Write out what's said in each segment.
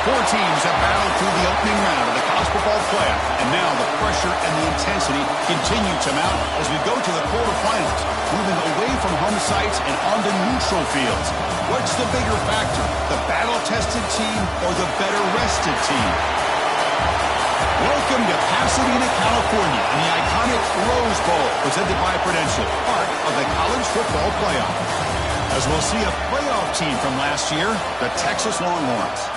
Four teams have battled through the opening round of the college football playoff, and now the pressure and the intensity continue to mount as we go to the quarterfinals, moving away from home sites and onto neutral fields. What's the bigger factor, the battle-tested team or the better-rested team? Welcome to Pasadena, California, and the iconic Rose Bowl, presented by Prudential, part of the college football playoff. As we'll see a playoff team from last year, the Texas Longhorns,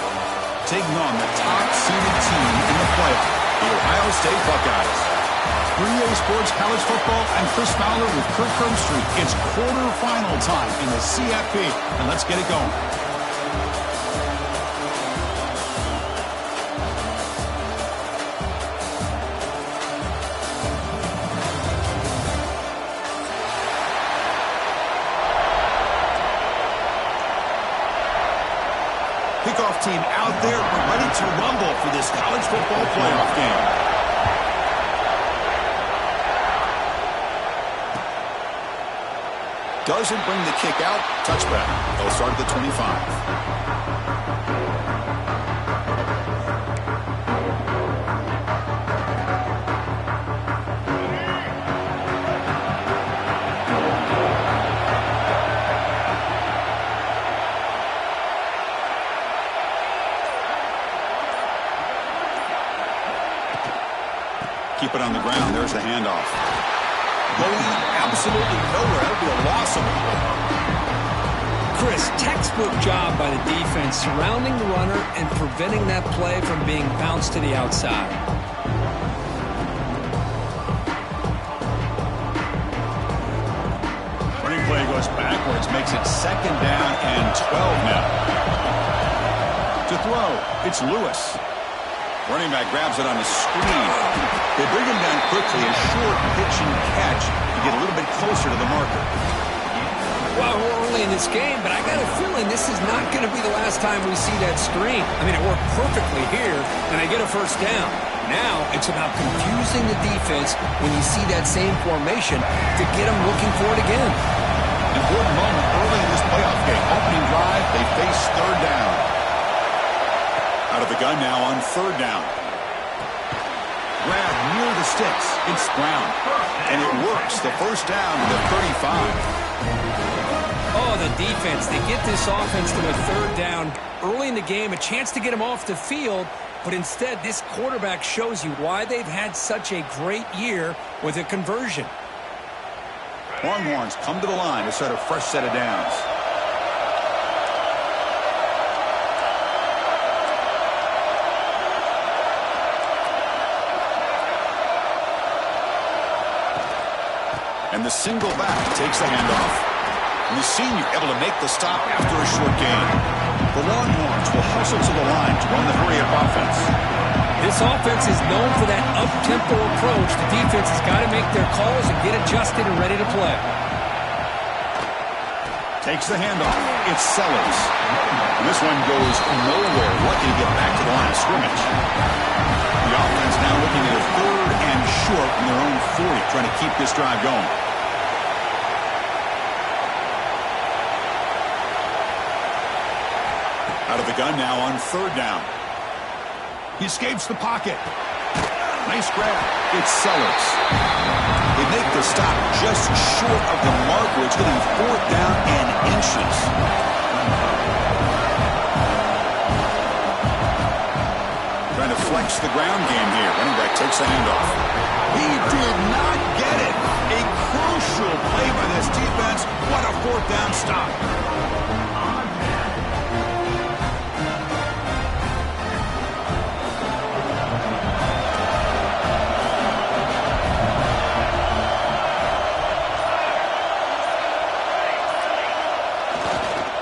taking on the top-seeded team in the playoff, the Ohio State Buckeyes. 3A Sports College Football, I'm Chris Fowler with Kirk Herbstreit. It's quarterfinal time in the CFP, and let's get it going. Kickoff team out there, ready to rumble for this college football playoff game. Doesn't bring the kick out. Touchback. They'll start at the 25. Keep it on the ground. There's the handoff. Going absolutely nowhere. That would be a loss of the ball. Chris, textbook job by the defense surrounding the runner and preventing that play from being bounced to the outside. Running play goes backwards, makes it 2nd down and 12 now. To throw, it's Lewis. Running back grabs it on a screen. They bring him down quickly, a short pitch and catch to get a little bit closer to the marker. Well, we're early in this game, but I got a feeling this is not going to be the last time we see that screen. I mean, it worked perfectly here, and I get a first down. Now it's about confusing the defense when you see that same formation to get them looking for it again. Important moment early in this playoff game. Opening drive, they face 3rd down. Out of the gun now on 3rd down. Grab near the sticks. It's Brown. And it works. The first down to the 35. Oh, the defense. They get this offense to a 3rd down early in the game. A chance to get them off the field. But instead, this quarterback shows you why they've had such a great year with a conversion. Longhorns come to the line to set a fresh set of downs. And the single back takes the handoff. And the senior able to make the stop after a short gain. The Longhorns will hustle to the line to run the hurry-up offense. This offense is known for that up-tempo approach. The defense has got to make their calls and get adjusted and ready to play. Takes the handoff. It's Sellers. And this one goes nowhere. Lucky to get back to the line of scrimmage. The offense now looking at a 3rd and short from their own 40, trying to keep this drive going. Out of the gun now on 3rd down. He escapes the pocket. Nice grab. It's Sellers. They make the stop just short of the marker. It's getting 4th down and inches. Trying to flex the ground game here. Running back takes the handoff. He did not get it. A crucial play by this defense. What a 4th down stop.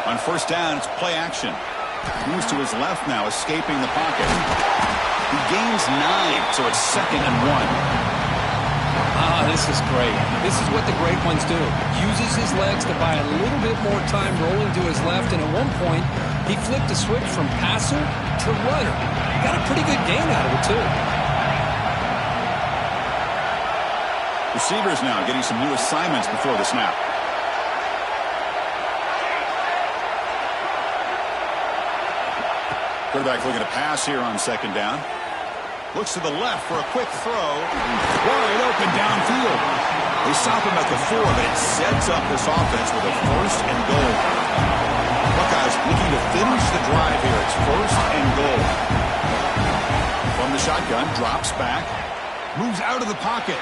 On 1st down, it's play action. Moves to his left now, escaping the pocket. He gains 9, so it's 2nd and 1. This is great. This is what the great ones do. Uses his legs to buy a little bit more time rolling to his left, and at one point, he flipped a switch from passer to runner. Got a pretty good gain out of it, too. Receivers now getting some new assignments before the snap. Quarterback looking to pass here on second down. Looks to the left for a quick throw. Wide open downfield. They stop him at the 4, but it sets up this offense with a first and goal. Buckeyes looking to finish the drive here. It's first and goal. From the shotgun, drops back. Moves out of the pocket.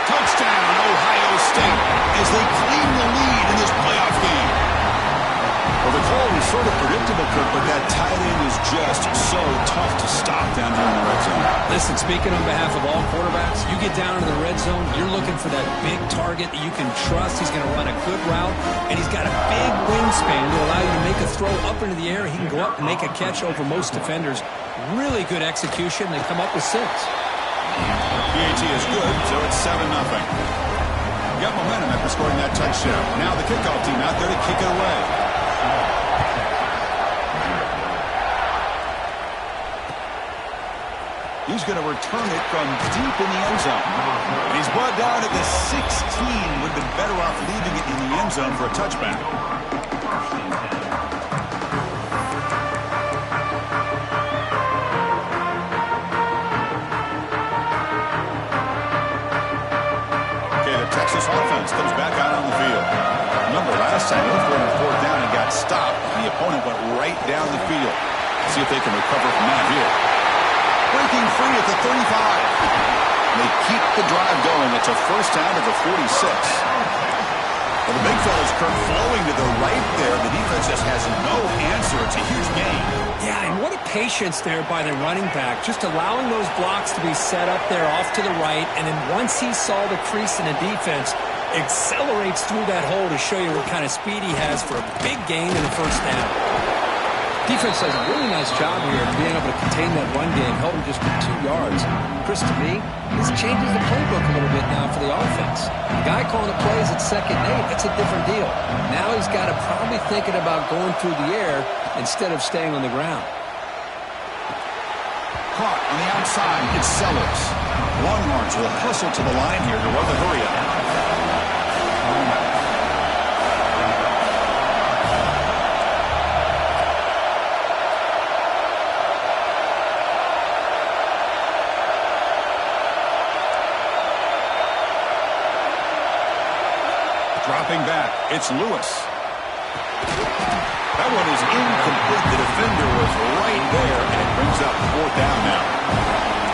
Touchdown, Ohio State, as they claim the lead in this playoff game. Well, the call was sort of predictable, Kirk, but that tight end is just so tough to stop down here in the red zone. Listen, speaking on behalf of all quarterbacks, you get down into the red zone, you're looking for that big target that you can trust. He's going to run a good route, and he's got a big wingspan to allow you to make a throw up into the air. He can go up and make a catch over most defenders. Really good execution. They come up with 6. PAT is good, so it's 7-0. Got momentum after scoring that touchdown. Now the kickoff team out there to kick it away. He's going to return it from deep in the end zone. And he's brought down at the 16. Would have been better off leaving it in the end zone for a touchback. Okay, the Texas offense comes back out on the field. Remember, last time they were on 4th down and got stopped, and the opponent went right down the field. See if they can recover from that here. Breaking free at the 35. They keep the drive going. It's a first down at the 46. Well, the big fella's Kirk flowing to the right there. The defense just has no answer. It's a huge gain. Yeah, and what a patience there by the running back. Just allowing those blocks to be set up there off to the right. And then once he saw the crease in the defense, accelerates through that hole to show you what kind of speed he has for a big gain in the first down. Defense does a really nice job here of being able to contain that run game, held him just for 2 yards. Chris, to me, this changes the playbook a little bit now for the offense. The guy calling the plays at 2nd and 8, that's a different deal. Now he's got to probably thinking about going through the air instead of staying on the ground. Caught on the outside, it's Sellers. Longhorns will hustle to the line here to run the hurry up. Dropping back, it's Lewis. That one is incomplete. The defender was right there, and it brings up 4th down now.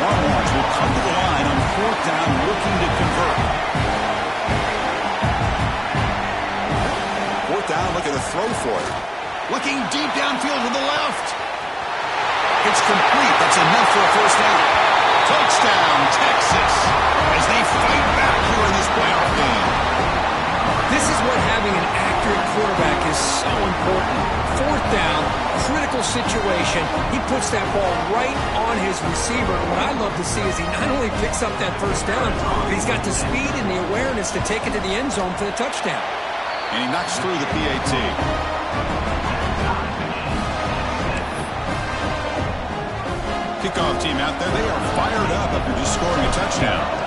Longhorns will come to the line on 4th down, looking to convert. 4th down, look at the throw for it. Looking deep downfield to the left. It's complete. That's enough for a first down. Touchdown, Texas, as they fight back here in this playoff game. This is what having an accurate quarterback is so important. 4th down, critical situation. He puts that ball right on his receiver. And what I love to see is he not only picks up that first down, but he's got the speed and the awareness to take it to the end zone for the touchdown. And he knocks through the PAT. Kickoff team out there, they are fired up after just scoring a touchdown.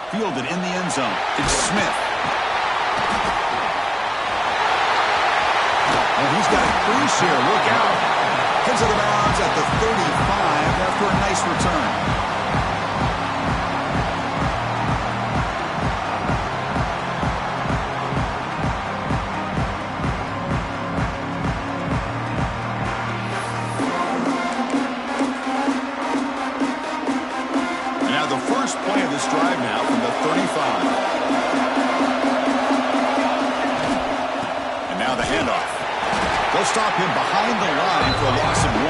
Fielded in the end zone. It's Smith. And he's got a crease here. Look out. Heads out of bounds at the 35 after a nice return. Play of this drive now from the 35. And now the handoff. They'll stop him behind the line for a loss of 1.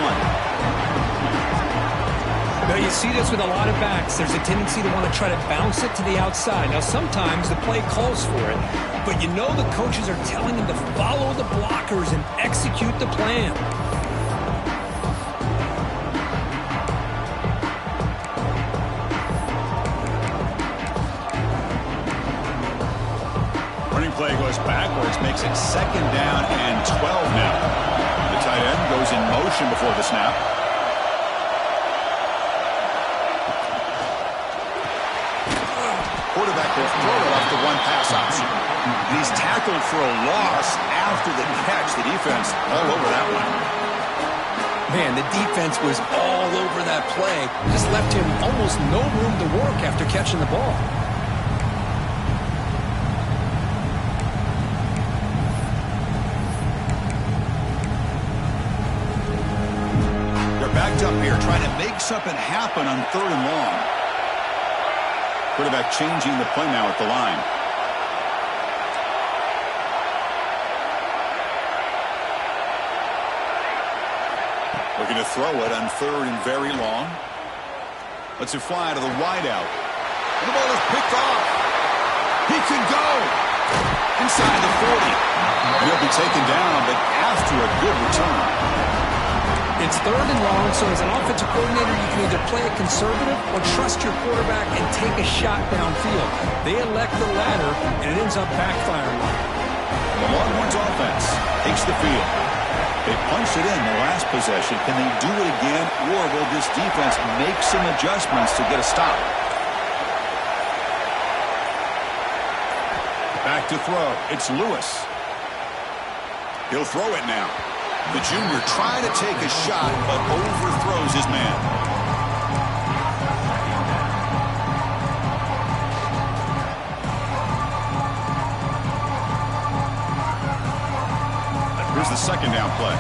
Now you see this with a lot of backs. There's a tendency to want to try to bounce it to the outside. Now sometimes the play calls for it, but you know the coaches are telling him to follow the blockers and execute the plan. Play goes backwards, makes it 2nd down and 12 now. The tight end goes in motion before the snap. Quarterback will throw it off the one pass option. And he's tackled for a loss after the catch. The defense all over that one. Man, the defense was all over that play. Just left him almost no room to work after catching the ball. They're backed up here trying to make something happen on 3rd and long. Quarterback changing the play now at the line. Looking to throw it on 3rd and very long. Lets it fly to the wideout. And the ball is picked off. He can go inside the 40. He'll be taken down, but after a good return. It's 3rd and long, so as an offensive coordinator, you can either play it conservative or trust your quarterback and take a shot downfield. They elect the latter, and it ends up backfiring. The Longhorns offense takes the field. They punched it in the last possession. Can they do it again, or will this defense make some adjustments to get a stop? Back to throw. It's Lewis. He'll throw it now. The junior trying to take a shot, but overthrows his man. Here's the 2nd down play.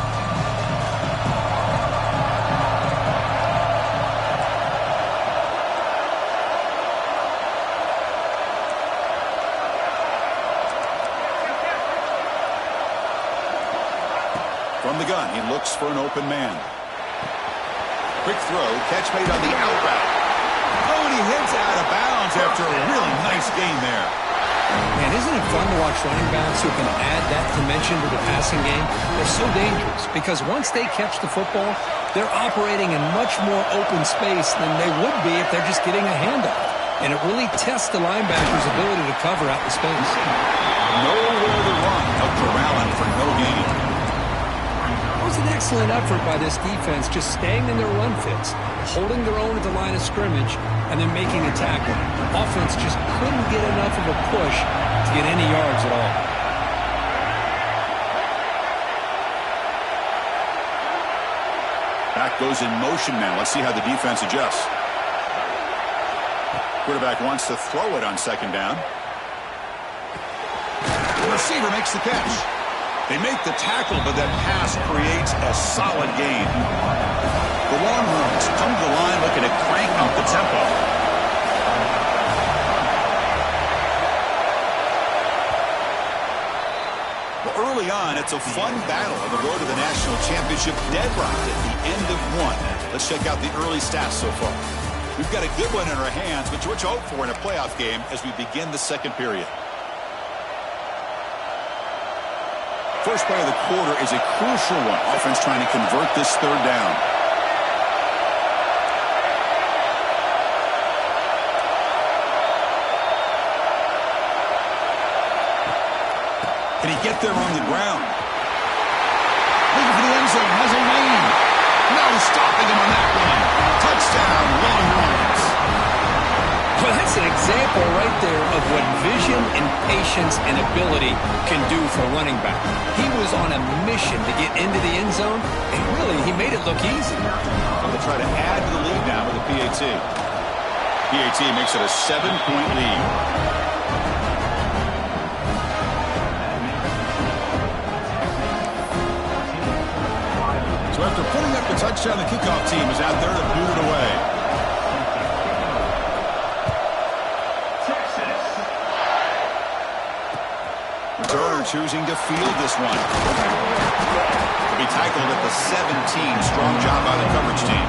From the gun, he looks for an open man. Quick throw, catch made on the out route. Oh, and he heads out of bounds after a really nice gain there. Man, isn't it fun to watch running backs who can add that dimension to the passing game? They're so dangerous because once they catch the football, they're operating in much more open space than they would be if they're just getting a handoff. And it really tests the linebacker's ability to cover out the space. Nowhere to run. Out to Allen for no gain. It was an excellent effort by this defense, just staying in their run fits, holding their own at the line of scrimmage, and then making a tackle. Offense just couldn't get enough of a push to get any yards at all. Back goes in motion now. Let's see how the defense adjusts. Quarterback wants to throw it on 2nd down. The receiver makes the catch. They make the tackle, but that pass creates a solid gain. The Longhorns come to the line looking to crank up the tempo. Well, early on, it's a fun battle on the road to the national championship. Deadlocked at the end of one. Let's check out the early stats so far. We've got a good one in our hands, which you hope for in a playoff game as we begin the 2nd period. First play of the quarter is a crucial one. Offense trying to convert this 3rd down. Can he get there on the ground? Looking for the end zone. Has a lane. No stopping him on that one. Touchdown, Longhorns. Well, that's an example right there of what vision and patience and ability can do for a running back. He was on a mission to get into the end zone, and really, he made it look easy. They'll try to add to the lead now with the PAT. PAT makes it a 7-point lead. So after putting up the touchdown, the kickoff team is out there to boot it away. Turner choosing to field this one. He'll be tackled at the 17. Strong job by the coverage team.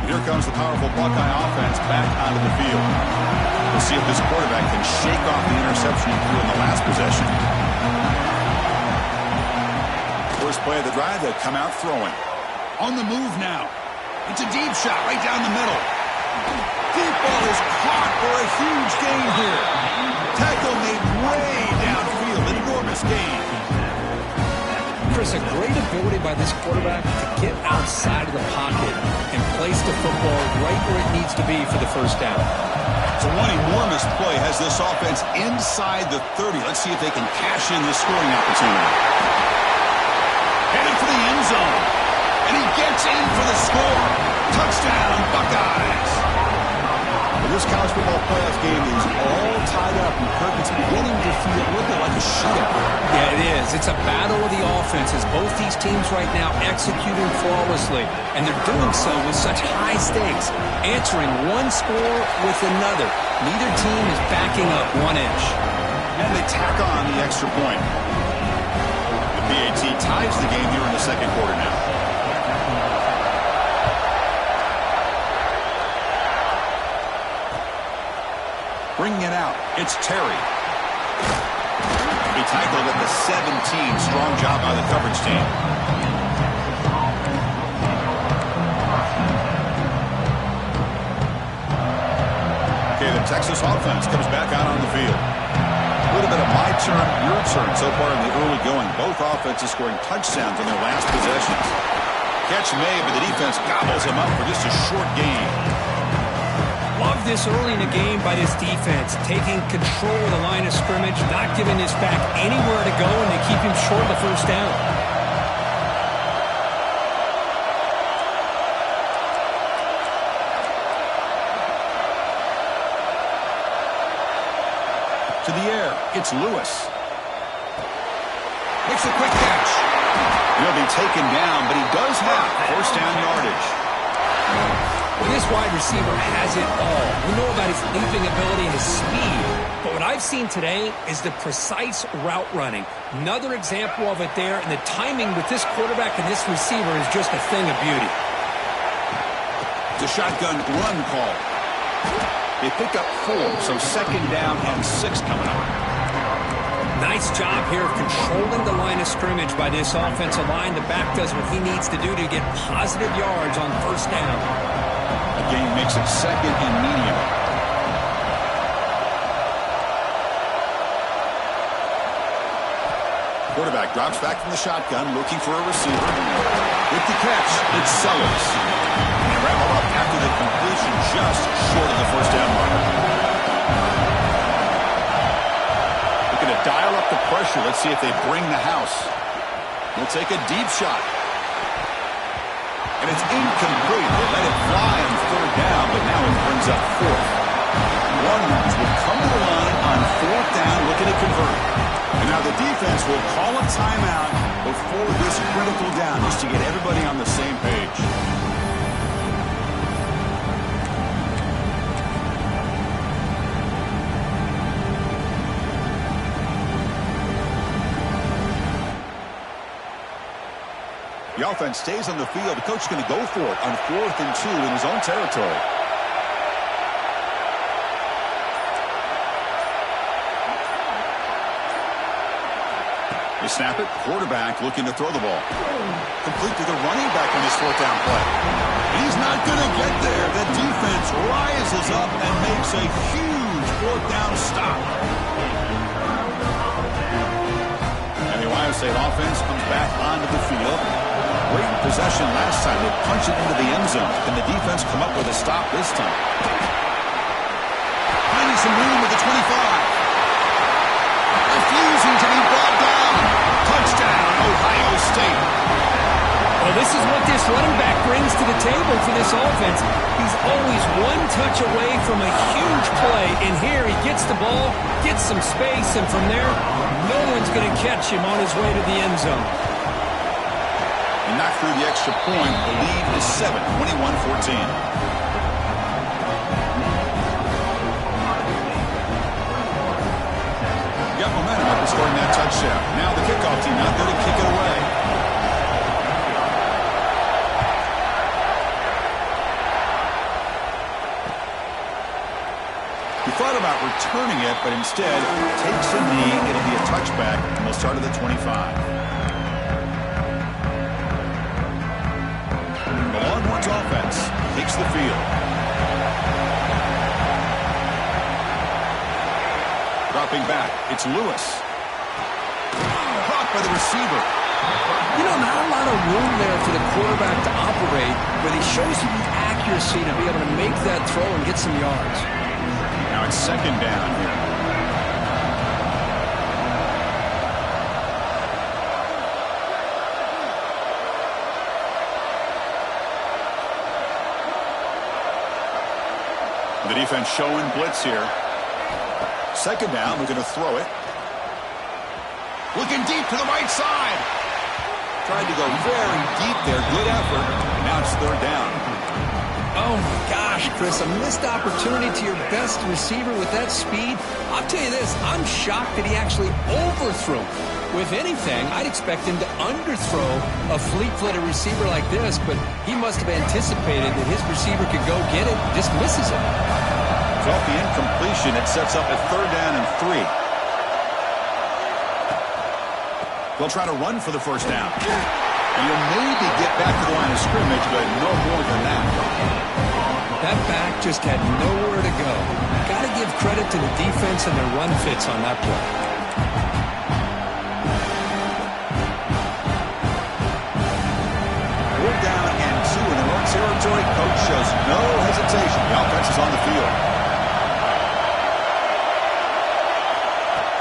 Here comes the powerful Buckeye offense back onto the field. We'll see if this quarterback can shake off the interception he threw in the last possession. First play of the drive, they'll come out throwing. On the move now. It's a deep shot right down the middle. deep ball is caught for a huge gain here. Tackle made way downfield. Enormous gain. Chris, a great ability by this quarterback to get outside of the pocket and place the football right where it needs to be for the first down. So one enormous play has this offense inside the 30. Let's see if they can cash in this scoring opportunity. Headed for the end zone. And he gets in for the score. Touchdown, Buckeyes. Well, this college football playoff game is all tied up. And Kirk, it's beginning to feel a little bit like a shootout. Yeah, it is. It's a battle of the offenses. Both these teams right now executing flawlessly. And they're doing so with such high stakes. Answering one score with another. Neither team is backing up 1 inch. And they tack on the extra point. The PAT ties the game here in the second quarter now. Bringing it out, it's Terry. He tackled at the 17. Strong job by the coverage team. Okay, the Texas offense comes back out on the field. A little bit of my turn, your turn so far in the early going. Both offenses scoring touchdowns on their last possessions. Catch made, but the defense gobbles him up for just a short gain. Love this early in the game by this defense, taking control of the line of scrimmage, not giving this back anywhere to go, and they keep him short of the first down. To the air, it's Lewis. Makes a quick catch. He'll be taken down, but he does have first down yardage. Well, this wide receiver has it all. We know about his leaping ability, his speed. But what I've seen today is the precise route running. Another example of it there, and the timing with this quarterback and this receiver is just a thing of beauty. The shotgun run call. They pick up 4, so second down and 6 coming up. Nice job here of controlling the line of scrimmage by this offensive line. The back does what he needs to do to get positive yards on first down. Gain makes it second and medium. Quarterback drops back from the shotgun, looking for a receiver. With the catch, it's Sellers. And wrap it up after the completion, just short of the first down marker. Looking to dial up the pressure. Let's see if they bring the house. We'll take a deep shot. And it's incomplete. They let it fly on third down, but now it brings up fourth. Runners will come to the line on fourth down, looking to convert. And now the defense will call a timeout before this critical down, just to get everybody on the same page. The offense stays on the field. The coach is going to go for it on 4th and 2 in his own territory. They snap it. Quarterback looking to throw the ball. Complete to the running back on his 4th down play. He's not going to get there. The defense rises up and makes a huge 4th down stop. And the Ohio State offense comes back onto the field. Great possession last time. They punch it into the end zone. Can the defense come up with a stop this time? Finding some room at the 25. Refusing to be brought down. Touchdown, Ohio State. Well, this is what this running back brings to the table for this offense. He's always one touch away from a huge play. And here he gets the ball, gets some space, and from there, no one's going to catch him on his way to the end zone. And not through the extra point. The lead is 7, 21-14. Got momentum after scoring that touchdown. Now the kickoff team out there to kick it away. He thought about returning it, but instead takes a knee. It'll be a touchback, and they'll start at the 25. Offense takes the field. dropping back. It's Lewis. Caught by the receiver. You know, not a lot of room there for the quarterback to operate, but he shows you the accuracy to be able to make that throw and get some yards. Now it's second down here. The defense showing blitz here. Second down, we're going to throw it. Looking deep to the right side. Tried to go very deep there. Good effort. And now it's third down. Oh, my gosh, Chris, a missed opportunity to your best receiver with that speed. I'll tell you this, I'm shocked that he actually overthrew. With anything, I'd expect him to underthrow a fleet-footed receiver like this, but he must have anticipated that his receiver could go get it, just misses it. Off the incompletion, it sets up a third down and 3. They'll try to run for the first down. And you'll maybe get back to the line of scrimmage, but no more than that. That back just had nowhere to go. Got to give credit to the defense and their run fits on that play. We're down and 2 in their own territory. Coach shows no hesitation. The offense is on the field.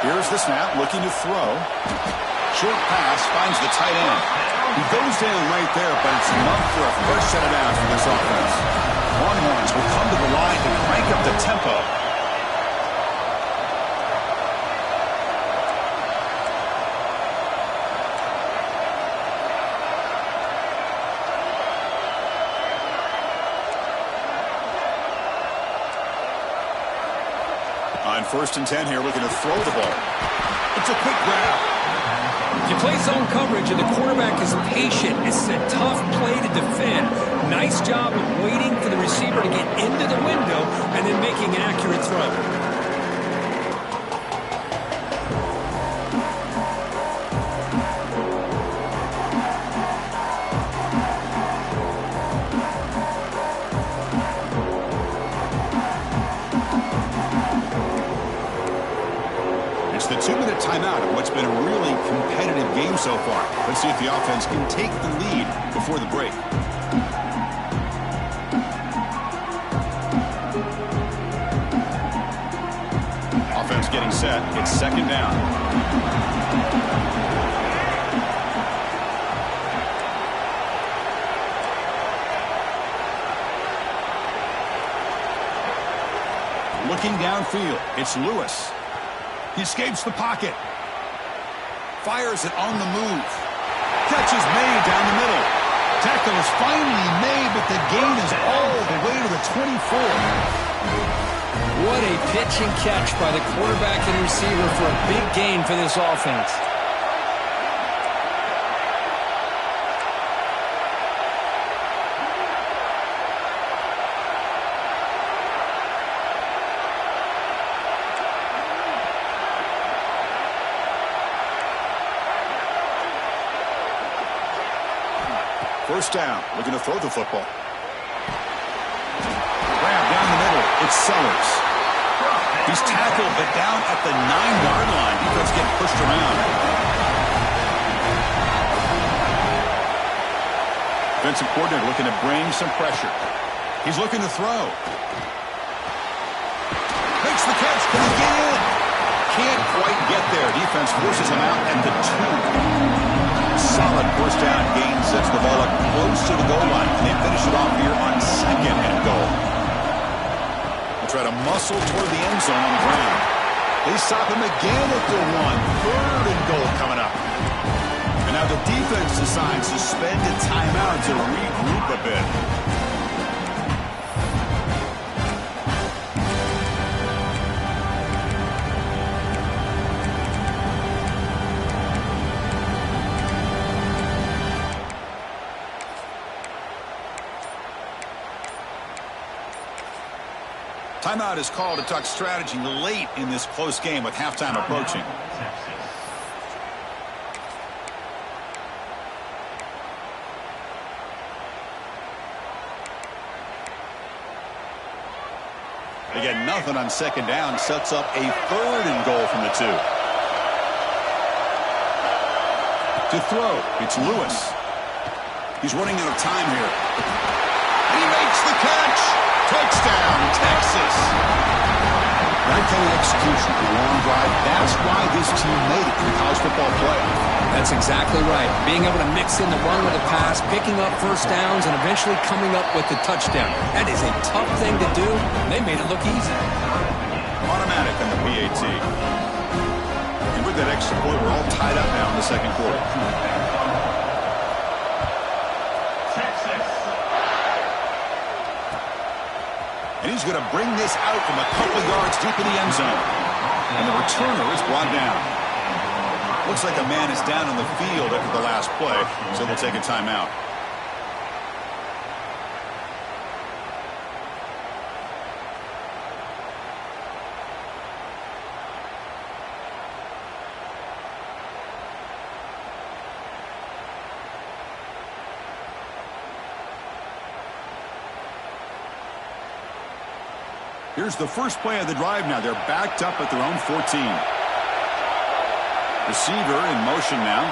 Here's the snap, looking to throw. Short pass, finds the tight end. He goes down right there, but it's enough for a first set of downs for this offense. Longhorns will come to the line to crank up the tempo. On 1st and 10 here, looking to throw the ball. It's a quick grab. You play zone coverage and the quarterback is patient. It's a tough play to defend. Nice job of waiting for the receiver to get into the window and then making an accurate throw. It's the 2-minute timeout of what's been a really competitive game so far. Let's see if the offense can take the lead before the break. Offense getting set. It's second down. Looking downfield, it's Lewis. He escapes the pocket. Fires it on the move. Catch is made down the middle. Tackle is finally made, but the gain is all the way to the 24. What a pitch and catch by the quarterback and receiver for a big gain for this offense. First down, looking to throw the football. Grab down the middle, it's Sellers. He's tackled, but down at the 9-yard line. Defense getting pushed around. Defensive coordinator looking to bring some pressure. He's looking to throw. Makes the catch, can he get in? Can't quite get there. Defense forces him out at the 2. Solid first down gain, sets the ball up close to the goal line. And they finish it off here on 2nd and goal. They'll try to muscle toward the end zone on the ground. They stop him again at the 1. 3rd and goal coming up. And now the defense decides to spend a timeout to regroup a bit. Timeout is called to talk strategy late in this close game with halftime approaching. They get nothing on second down. Sets up a 3rd and goal from the 2. To throw, it's Lewis. He's running out of time here. And he makes the catch. Touchdown, Texas. That kind of execution for a long drive, that's why this team made it to the college football playoff. That's exactly right. Being able to mix in the run with the pass, picking up first downs, and eventually coming up with the touchdown. That is a tough thing to do. They made it look easy. Automatic on the PAT. And with that extra point, we're all tied up now in the second quarter. And he's going to bring this out from a couple yards deep in the end zone. And the returner is brought down. Looks like a man is down on the field after the last play, so they'll take a timeout. Here's the first play of the drive now. They're backed up at their own 14. Receiver in motion now.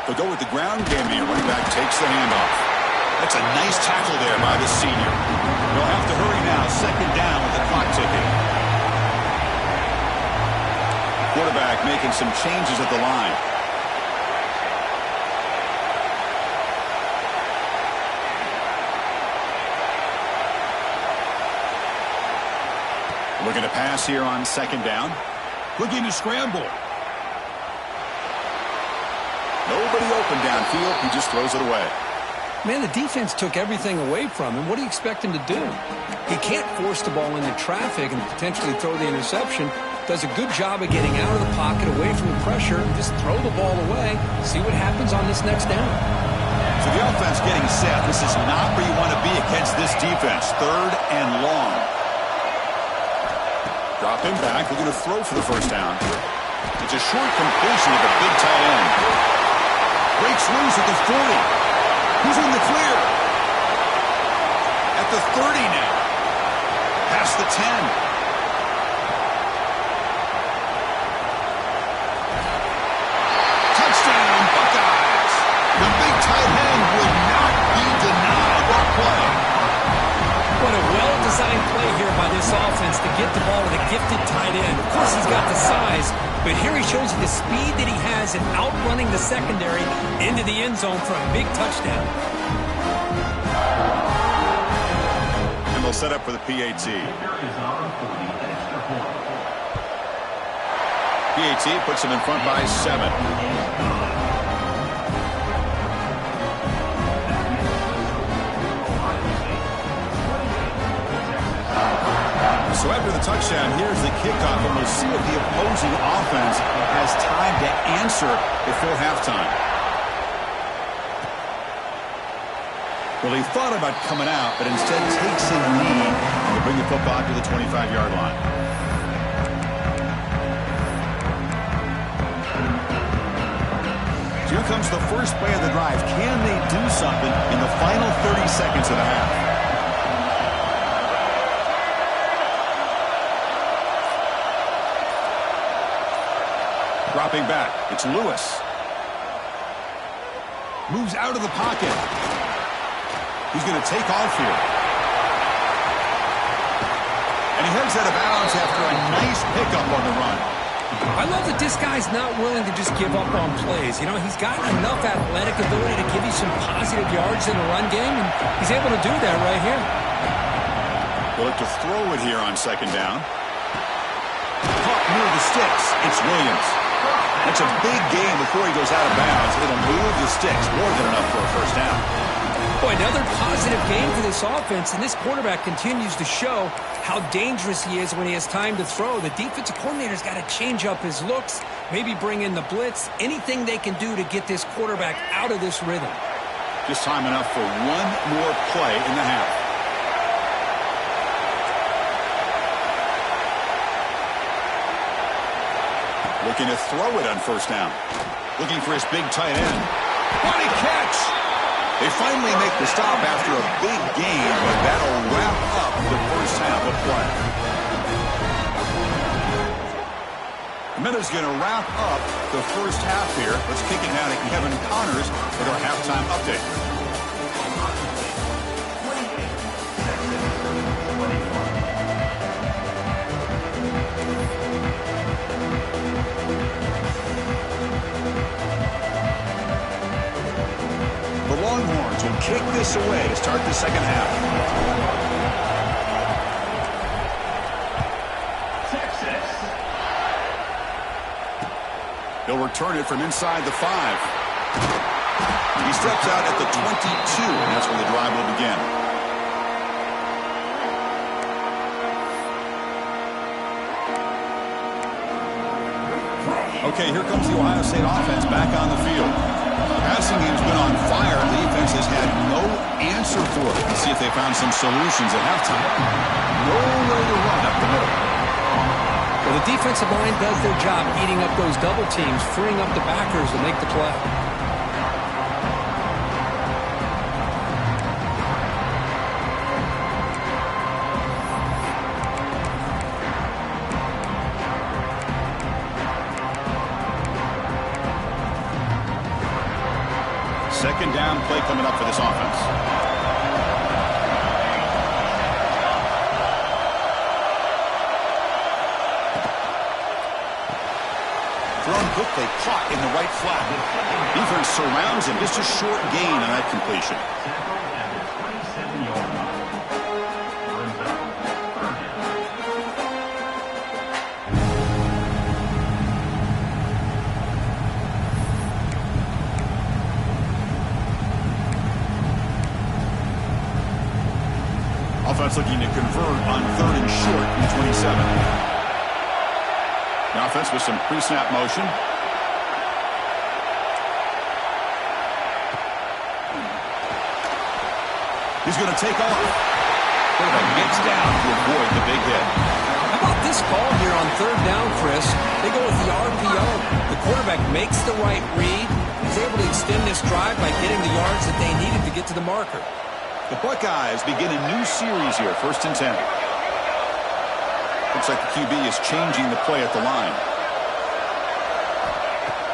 They'll go with the ground game here. Running back takes the handoff. That's a nice tackle there by the senior. They'll have to hurry now. Second down with the clock ticking. Quarterback making some changes at the line. Looking to pass here on second down. Looking to scramble. Nobody open downfield. He just throws it away. Man, the defense took everything away from him. What do you expect him to do? He can't force the ball into traffic and potentially throw the interception. Does a good job of getting out of the pocket, away from the pressure, and just throw the ball away. See what happens on this next down. So the offense getting set. This is not where you want to be against this defense. 3rd and long. Drop him back. We're going to throw for the first down. It's a short completion of the big tight end. Breaks loose at the 40. Who's in the clear? At the 30 now. Past the 10. Touchdown, Buckeyes. The big tight end will not be denied that play. What a well-designed play here by this offense to get the ball to the gifted tight end. Of course, he's got the size, but here he shows you the speed that he has in outrunning the secondary into the end zone for a big touchdown. And they'll set up for the PAT. PAT puts him in front by 7. So after the touchdown, here's the kickoff, and we'll see if the opposing offense has time to answer before halftime. Well, he thought about coming out, but instead takes a knee to bring the football to the 25-yard line. Here comes the first play of the drive. Can they do something in the final 30 seconds of the half? Dropping back, it's Lewis. Moves out of the pocket. He's going to take off here. And he heads out of bounds after a nice pickup on the run. I love that this guy's not willing to just give up on plays. You know, he's got enough athletic ability to give you some positive yards in the run game, and he's able to do that right here. They'll look to throw it here on second down. Caught near the sticks. It's Williams. That's a big gain before he goes out of bounds. It'll move the sticks, more than enough for a first down. Boy, another positive game for this offense, and this quarterback continues to show how dangerous he is when he has time to throw. The defensive coordinator's got to change up his looks, maybe bring in the blitz, anything they can do to get this quarterback out of this rhythm. Just time enough for one more play in the half. Looking to throw it on first down. Looking for his big tight end. What a catch! They finally make the stop after a big gain, but that'll wrap up the first half of play. The Minute's going to wrap up the first half here. Let's kick it down to Kevin Connors with our halftime update. The Longhorns will kick this away to start the second half. He'll return it from inside the 5. He steps out at the 22, and that's where the drive will begin. Okay, here comes the Ohio State offense back on the field. The passing game's been on fire. The defense has had no answer for it. Let's see if they found some solutions at halftime. No way to run up the middle. Well, the defensive line does their job eating up those double teams, freeing up the backers to make the play. Second down play coming up for this offense. Thrown quickly, caught in the right flat. Defense surrounds him. Just a short gain on that completion. Offense looking to convert on 3rd and short in the 27. The offense with some pre-snap motion. He's going to take off. Quarterback gets down to avoid the big hit. How about this call here on 3rd down, Chris? They go with the RPO. The quarterback makes the right read. He's able to extend this drive by getting the yards that they needed to get to the marker. The Buckeyes begin a new series here, 1st and 10. Looks like the QB is changing the play at the line.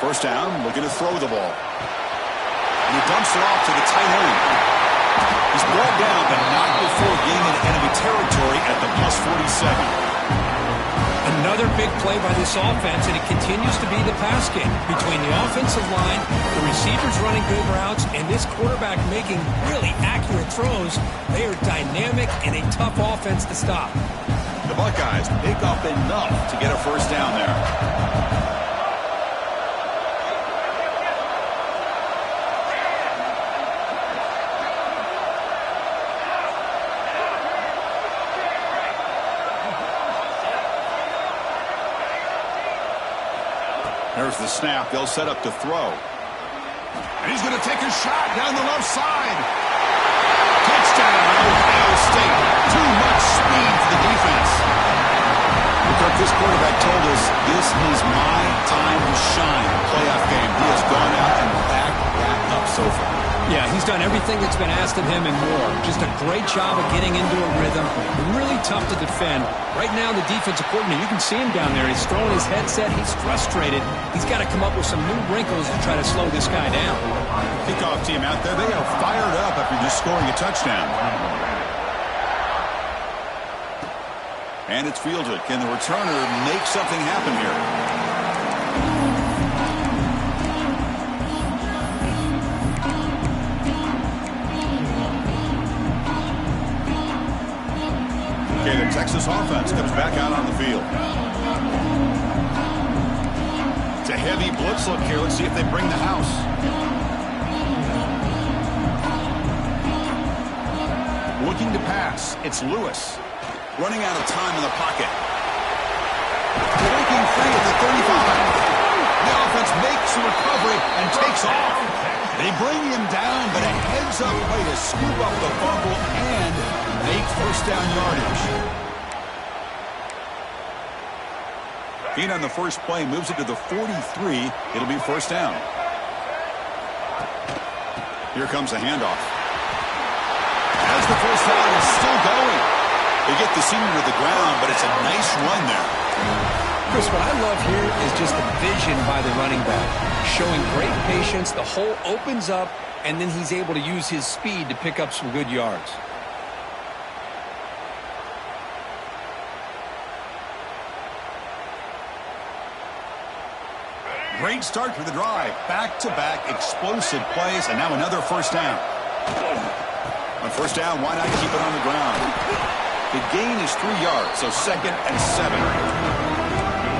First down, looking to throw the ball. And he dumps it off to the tight end. He's brought down, but not before getting into enemy territory at the +47. Another big play by this offense, and it continues to be the pass game between the offensive line, the receivers running good routes, and this quarterback making really accurate throws. They are dynamic and a tough offense to stop. The Buckeyes pick up enough to get a first down there. There's the snap. They'll set up to throw. And he's going to take a shot down the left side. Touchdown, Ohio State. Too much speed for the defense. This quarterback told us this is my time to shine. Playoff game. He has gone out and backed that up so far. Yeah, he's done everything that's been asked of him and more. Just a great job of getting into a rhythm. Really tough to defend. Right now, the defensive coordinator, you can see him down there. He's throwing his headset. He's frustrated. He's got to come up with some new wrinkles to try to slow this guy down. Kickoff team out there, they are fired up after just scoring a touchdown. And it's fielded. Can the returner make something happen here? Okay, the Texas offense comes back out on the field. It's a heavy blitz look here. Let's see if they bring the house. Looking to pass. It's Lewis. Running out of time in the pocket. Breaking free at the 35. The offense makes a recovery and takes off. They bring him down, but a heads-up play to scoop up the fumble and make first down yardage. Gain on the first play moves it to the 43. It'll be first down. Here comes a handoff. As the first down is still going. They get the senior to the ground, but it's a nice run there. Chris, what I love here is just the vision by the running back. Showing great patience, the hole opens up, and then he's able to use his speed to pick up some good yards. Great start to the drive. Back-to-back explosive plays, and now another first down. On first down, why not keep it on the ground? The gain is 3 yards, so 2nd and 7.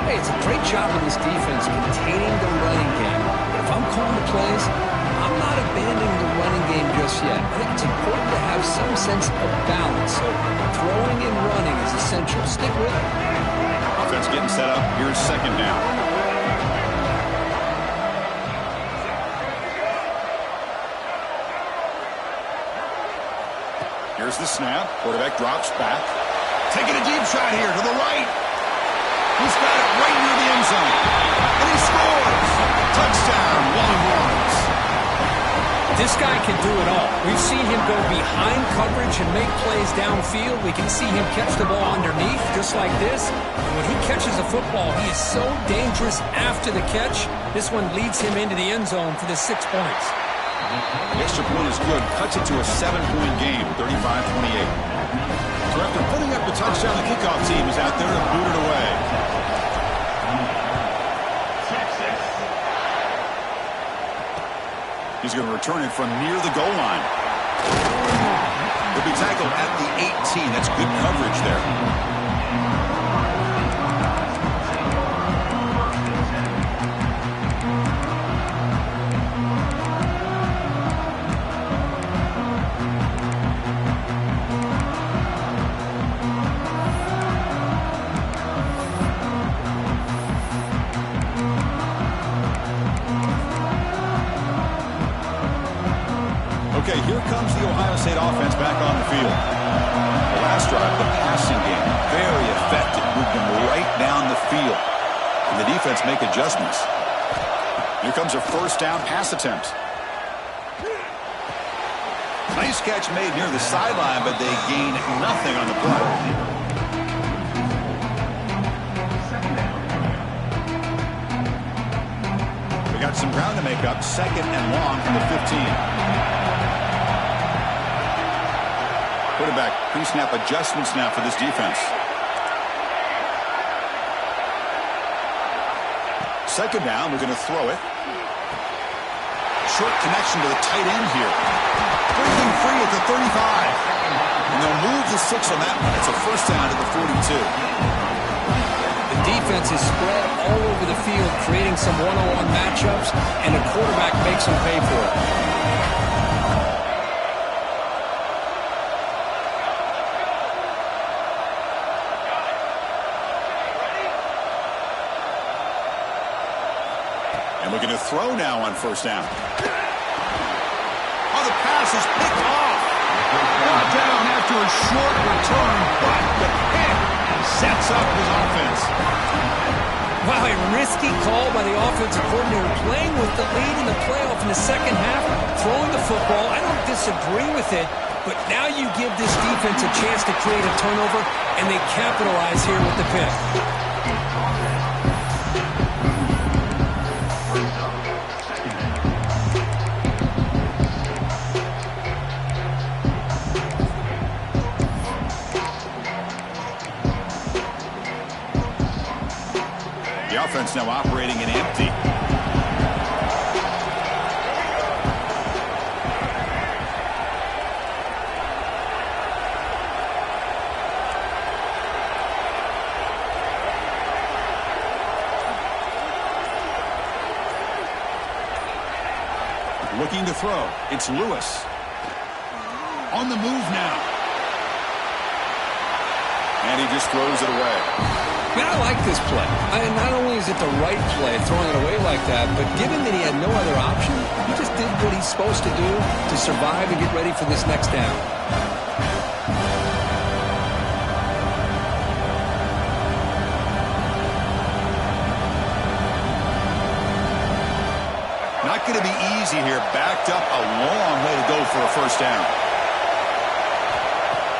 Hey, it's a great job of this defense containing the running game. But if I'm calling the plays, I'm not abandoning the running game just yet. I think it's important to have some sense of balance. So throwing and running is essential. Stick with it. Offense getting set up. Here's 2nd down. Here's the snap. Quarterback drops back. Taking a deep shot here to the right. He's got it right near the end zone. And he scores. Touchdown, Longhorns. This guy can do it all. We've seen him go behind coverage and make plays downfield. We can see him catch the ball underneath just like this. And when he catches a football, he is so dangerous after the catch. This one leads him into the end zone for the 6 points. The extra point is good. Cuts it to a 7-point game, 35-28. So after putting up the touchdown, the kickoff team is out there to boot it away. He's going to return it from near the goal line. He'll be tackled at the 18. That's good coverage there. Okay, here comes the Ohio State offense back on the field. The last drive, the passing game, very effective. Moved them right down the field. And the defense make adjustments. Here comes a first down pass attempt. Nice catch made near the sideline, but they gain nothing on the play. We got some ground to make up. 2nd and long from the 15. Quarterback pre-snap adjustments now for this defense. 2nd down, we're going to throw it. Short connection to the tight end here. Breaking free at the 35. And they'll move the 6 on that one. It's a first down to the 42. The defense is spread all over the field, creating some one-on-one matchups, and the quarterback makes them pay for it. Looking to throw now on first down. Oh, the pass is picked off. Brought down after a short return, but the pick sets up his offense. Wow, a risky call by the offensive coordinator, playing with the lead in the playoff in the second half, throwing the football. I don't disagree with it, but now you give this defense a chance to create a turnover, and they capitalize here with the pick. Offense now operating in empty. Looking to throw. It's Lewis. On the move now. And he just throws it away. Man, I like this play. Not only is it the right play, throwing it away like that, but given that he had no other option, he just did what he's supposed to do to survive and get ready for this next down. Not going to be easy here. Backed up a long way to go for a first down.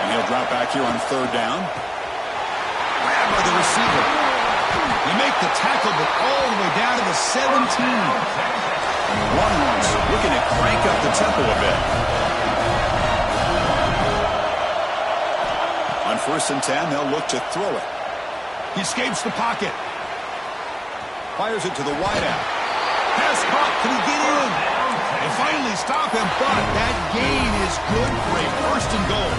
And he'll drop back here on third down. Grabbed by the receiver. They make the tackle, but all the way down to the 17. Longhorns looking to crank up the tempo a bit. On 1st and 10, they'll look to throw it. He escapes the pocket. Fires it to the wideout. Pass caught. Can he get in? They finally stop him, but that gain is good for a 1st and goal.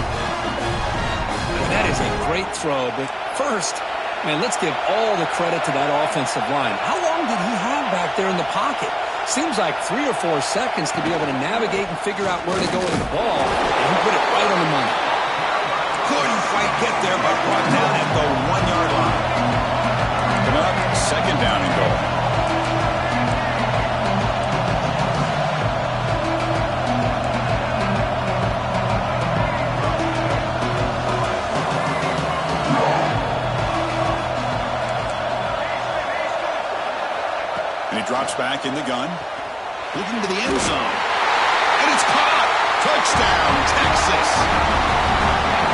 That is a great throw, but first, man, let's give all the credit to that offensive line. How long did he have back there in the pocket? Seems like 3 or 4 seconds to be able to navigate and figure out where to go with the ball, and he put it right on the money. Couldn't quite get there, but brought down at the 1-yard line. Coming up, 2nd down and goal. And he drops back in the gun, looking to the end zone. And it's caught! Touchdown, Texas!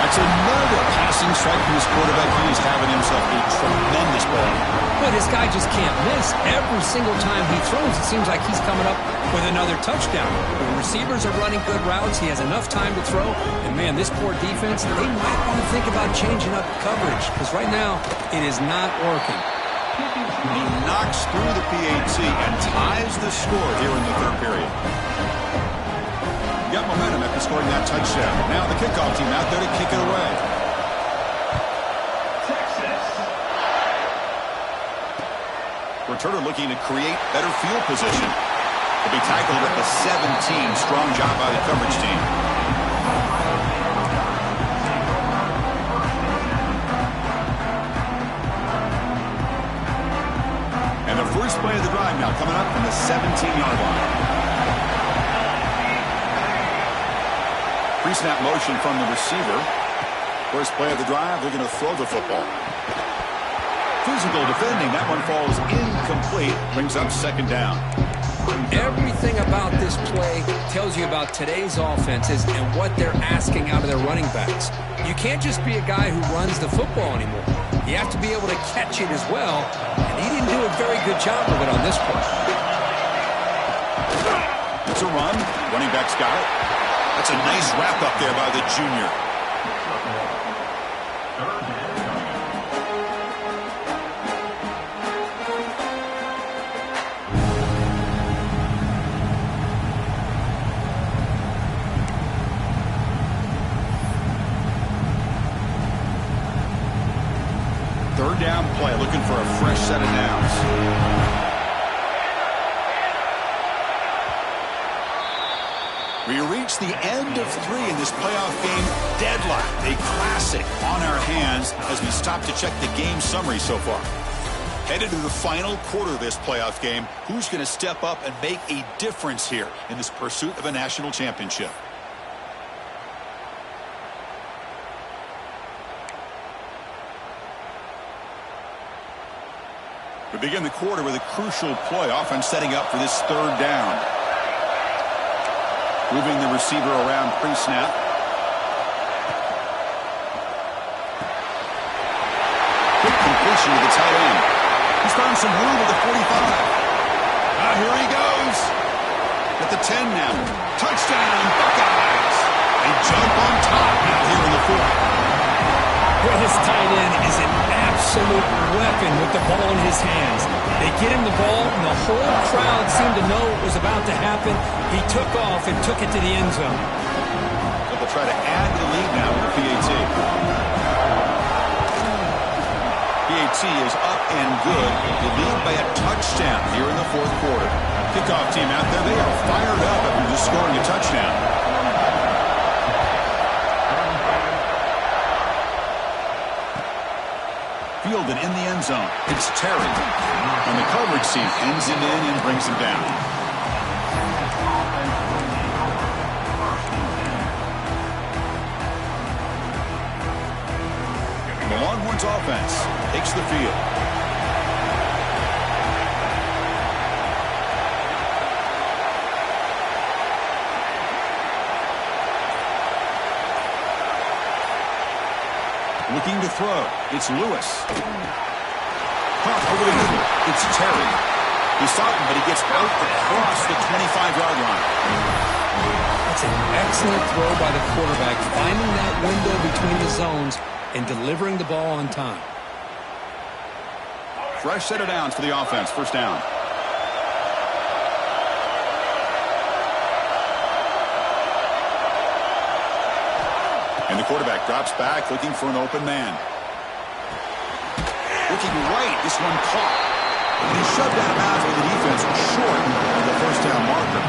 That's another passing strike from his quarterback. He is having himself a tremendous ball. But this guy just can't miss. Every single time he throws, it seems like he's coming up with another touchdown. The receivers are running good routes. He has enough time to throw. And, man, this poor defense, they might want to think about changing up coverage because right now it is not working. He knocks through the PAT and ties the score here in the 3rd period. Got momentum after scoring that touchdown. Now the kickoff team out there to kick it away. Texas. Returner looking to create better field position. He'll be tackled at the 17. Strong job by the coverage team. And the first play of the drive now coming up from the 17-yard line. Pre-snap motion from the receiver. First play of the drive, they're going to throw the football. Physical defending, that one falls incomplete, brings up 2nd down. Everything about this play tells you about today's offenses and what they're asking out of their running backs. You can't just be a guy who runs the football anymore. You have to be able to catch it as well, and he didn't do a very good job of it on this play. It's a run. Running back's got it. That's a nice wrap up there by the junior. Third down play, looking for a fresh set of downs. We reach the end of 3 in this playoff game. Deadlocked, a classic on our hands as we stop to check the game summary so far. Headed to the final quarter of this playoff game. Who's going to step up and make a difference here in this pursuit of a national championship? We begin the quarter with a crucial play, offense setting up for this 3rd down. Moving the receiver around pre-snap. Quick completion to the tight end. He's found some room at the 45. Here he goes. At the 10 now. Touchdown, Buckeyes. They jump on top now here in the 4th. Well, this tight end is an absolute weapon with the ball in his hands. They get him the ball, and the whole crowd seemed to know what was about to happen. He took off and took it to the end zone. So they'll try to add the lead now with the PAT. PAT is up and good. They lead by a touchdown here in the 4th quarter. Kickoff team out there, they are fired up after just scoring a touchdown. Fielded in the end zone. It's Terry. And the coverage team pins him in and brings him down. The Longhorns offense takes the field. Looking to throw. It's Lewis. Caught over the middle. It's Terry. He saw him, but he gets out across the 25-yard line. That's an excellent throw by the quarterback, finding that window between the zones and delivering the ball on time. Fresh set of downs for the offense. First down. And the quarterback drops back, looking for an open man. Looking right, this one caught. And he shoved out of bounds with the defense short of the first down marker.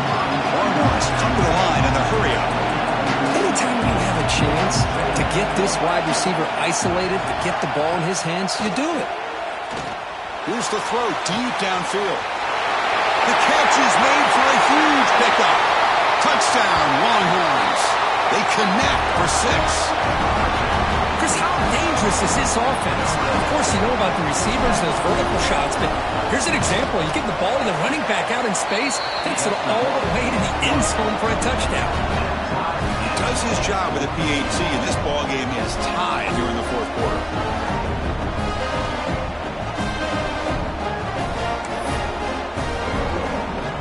Longhorns come to the line in the hurry up. Anytime you have a chance to get this wide receiver isolated, to get the ball in his hands, you do it. Here's the throw deep downfield. The catch is made for a huge pickup. Touchdown, Longhorns. They connect for 6. Chris, how dangerous is this offense? Of course, you know about the receivers, those vertical shots, but here's an example. You give the ball to the running back out in space, takes it all the way to the end zone for a touchdown. He does his job with a PAT, and this ball game is tied here in the fourth quarter.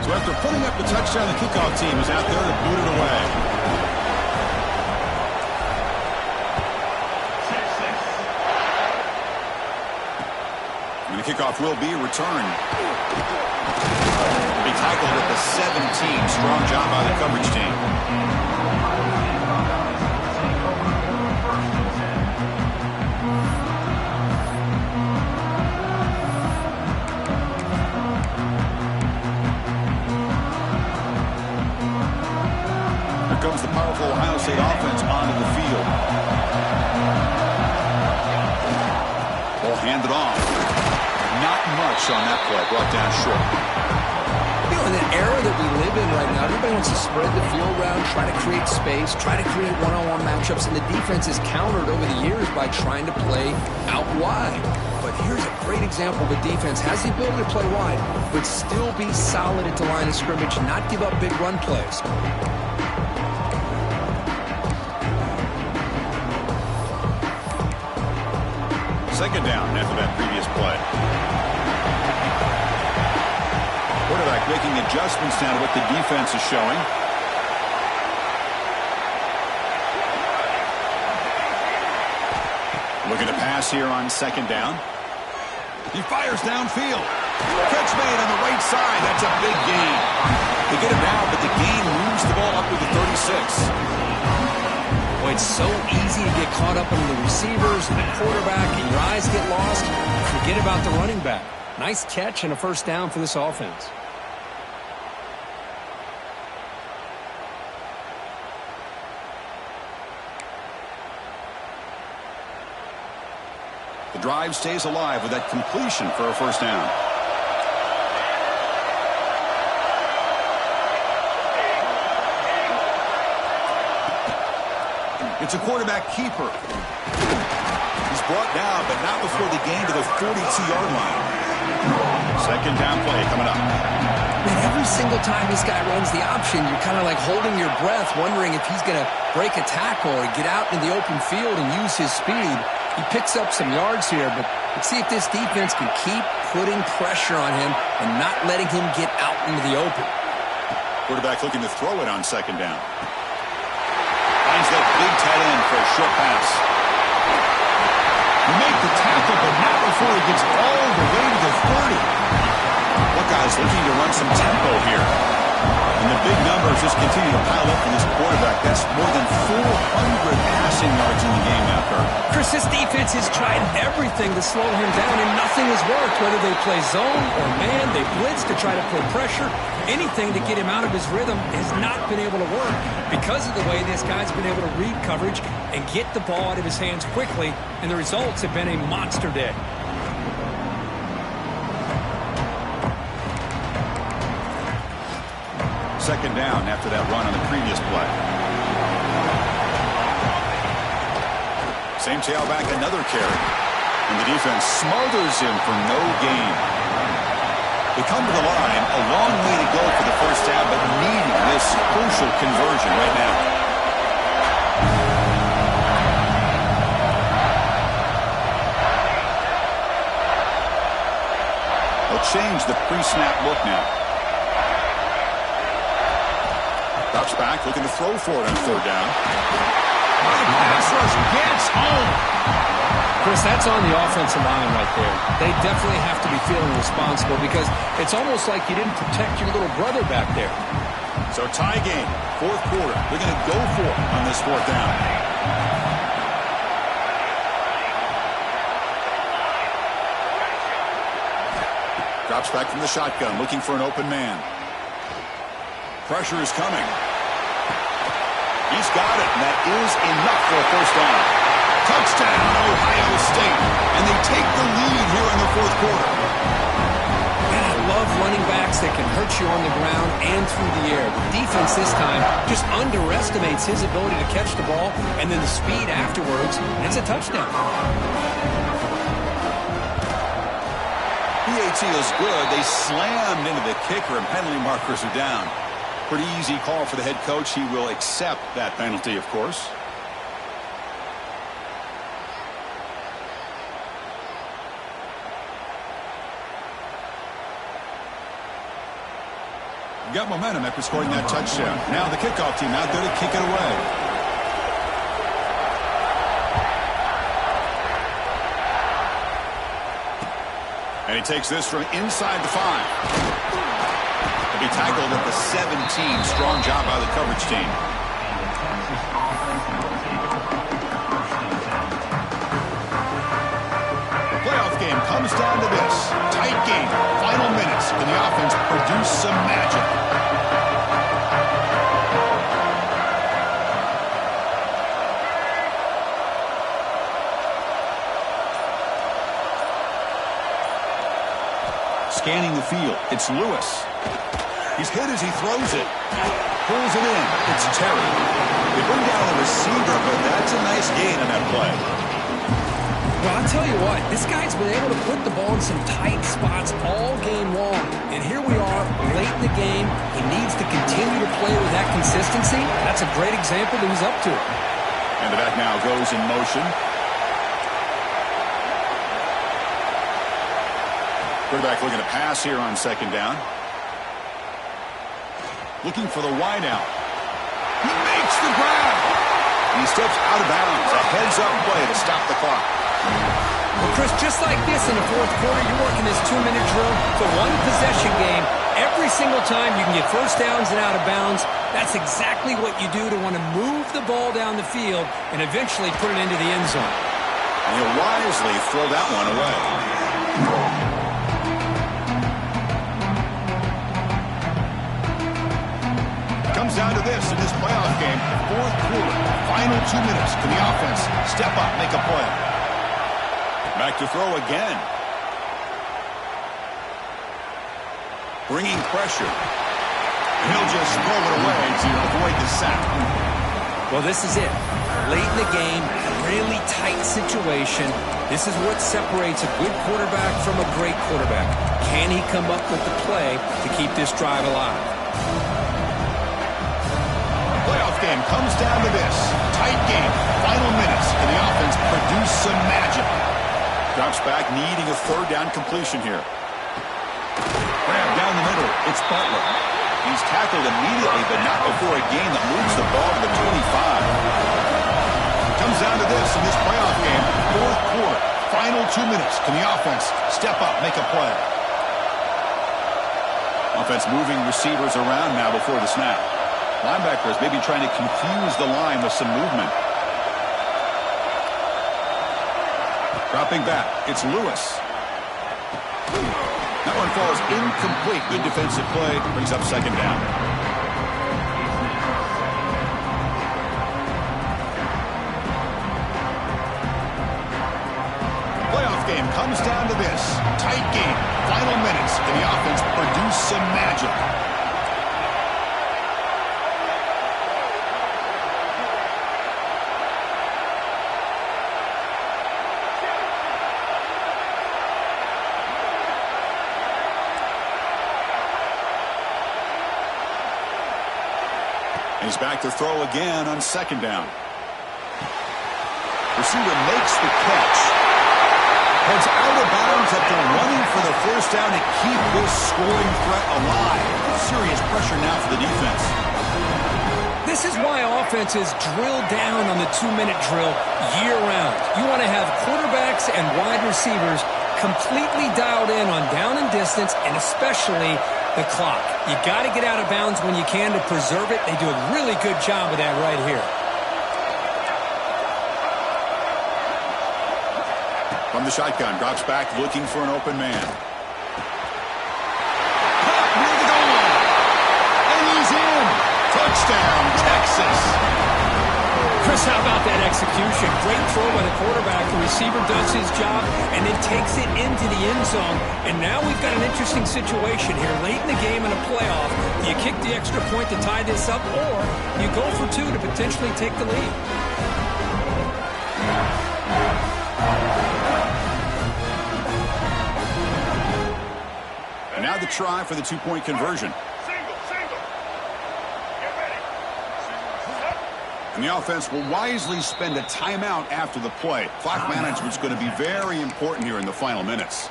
So after putting up the touchdown, the kickoff team is out there to boot it away. And the kickoff will be returned. Be tackled at the 17. Strong job by the coverage team. Here comes the powerful Ohio State offense onto the field. Ball handed off. Not much on that play, brought down short. You know, in the era that we live in right now, everybody wants to spread the field around, try to create space, try to create one-on-one matchups, and the defense is countered over the years by trying to play out wide. But here's a great example. The defense has the ability to play wide, but still be solid at the line of scrimmage, not give up big run plays. Second down after that previous play. Quarterback making adjustments now to what the defense is showing. Looking to pass here on second down. He fires downfield. Catch made on the right side. That's a big gain. They get him down, but the gain moves the ball up to the 36. Boy, it's so easy to get caught up in the receivers and the quarterback, and your eyes get lost. Forget about the running back. Nice catch and a first down for this offense. The drive stays alive with that completion for a first down. It's a quarterback keeper. He's brought down, but not before the gain to the 42-yard line. Second down play coming up. Man, every single time this guy runs the option, you're kind of like holding your breath, wondering if he's going to break a tackle or get out in the open field and use his speed. He picks up some yards here, but let's see if this defense can keep putting pressure on him and not letting him get out into the open. Quarterback looking to throw it on second down. Finds that big tight end for a short pass. You make the tackle, but not before he gets all the way to the 30. Buckeyes looking to run some tempo here. And the big numbers just continue to pile up for this quarterback. That's more than 400 passing yards in the game now, Kirk. Chris, this defense has tried everything to slow him down, and nothing has worked. Whether they play zone or man, they blitz to try to put pressure. Anything to get him out of his rhythm has not been able to work because of the way this guy's been able to read coverage and get the ball out of his hands quickly, and the results have been a monster day. Second down after that run on the previous play. Same tailback, another carry. And the defense smothers him for no gain. They come to the line, a long way to go for the first down, but needing this crucial conversion right now. change the pre-snap look now. Drops back, looking to throw for it on third down. The pass rush gets home. Chris, that's on the offensive line right there. They definitely have to be feeling responsible because it's almost like you didn't protect your little brother back there. So tie game, fourth quarter. They're going to go for it on this fourth down. Drops back from the shotgun, looking for an open man. Pressure is coming. He's got it, and that is enough for a first down. Touchdown, Ohio State. And they take the lead here in the fourth quarter. Man, I love running backs that can hurt you on the ground and through the air. The defense this time just underestimates his ability to catch the ball, and then the speed afterwards, and it's a touchdown. PAT is good. They slammed into the kicker, and penalty markers are down. Pretty easy call for the head coach. He will accept that penalty, of course. Got momentum after scoring that touchdown. Now the kickoff team out there to kick it away. And he takes this from inside the 5. He'll be tackled at the 17. Strong job by the coverage team. The playoff game comes down to this. Tight game. Final minutes. Can the offense produce some magic? Scanning the field. It's Lewis. He's hit as he throws it. Pulls it in. It's Terry. They bring down the receiver, but that's a nice gain on that play. Well, I'll tell you what, this guy's been able to put the ball in some tight spots all game long. And here we are, late in the game. He needs to continue to play with that consistency. That's a great example that he's up to it. And the back now goes in motion. Quarterback looking to pass here on second down. Looking for the wideout. He makes the grab. He steps out of bounds. A heads-up play to stop the clock. Well, Chris, just like this in the fourth quarter, you're working this 2-minute drill. It's a one-possession game. Every single time you can get first downs and out of bounds. That's exactly what you do to want to move the ball down the field and eventually put it into the end zone. And he'll wisely throw that one away. Comes down to this in this playoff game. Fourth quarter, final 2 minutes. Can the offense step up, make a play? Back to throw again. Bringing pressure. He'll just throw it away to avoid the sack. Well, this is it. Late in the game, really tight situation. This is what separates a good quarterback from a great quarterback. Can he come up with the play to keep this drive alive? Playoff game comes down to this. Tight game. Final minutes. Can the offense produce some magic? Drops back, needing a third down completion here. Grab down the middle. It's Butler. He's tackled immediately, but not before a gain that moves the ball to the 25. Comes down to this in this playoff game. Fourth quarter. Final 2 minutes. Can the offense step up, make a play? Offense moving receivers around now before the snap. Linebackers maybe trying to confuse the line with some movement. Dropping back, it's Lewis. That one falls incomplete. Good defensive play. Brings up second down. Playoff game comes down to this. Tight game. Final minutes. Can the offense produce some magic? He's back to throw again on second down. Receiver makes the catch. Heads out of bounds after running for the first down to keep this scoring threat alive. Serious pressure now for the defense. This is why offenses drill down on the 2-minute drill year-round. You want to have quarterbacks and wide receivers completely dialed in on down and distance, and especially the clock. You got to get out of bounds when you can to preserve it. They do a really good job of that right here. From the shotgun, drops back looking for an open man. And he's in. Touchdown, Texas. Chris, how about that execution? Great throw by the quarterback. The receiver does his job and then takes it into the end zone. And now we've got an interesting situation here. Late in the game in a playoff, you kick the extra point to tie this up, or you go for two to potentially take the lead. And now the try for the two-point conversion. And the offense will wisely spend a timeout after the play. Clock management's going to be very important here in the final minutes.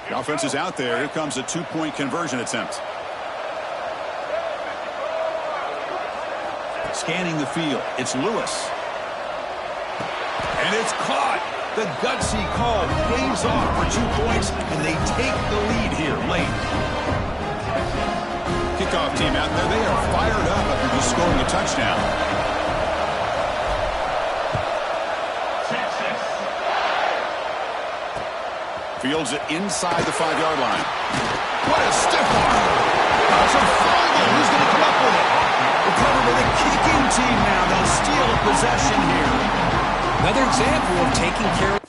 The offense is out there. Here comes a two-point conversion attempt. Scanning the field. It's Lewis. And it's caught. The gutsy call pays off for 2 points, and they take the lead here late. Kickoff team out there. They are fired up after just scoring a touchdown. Fields it inside the 5-yard line. What a stiff arm. That's a fumble. Who's going to come up with it? Recovered by the kicking team now. They'll steal a possession here. Another example of taking care of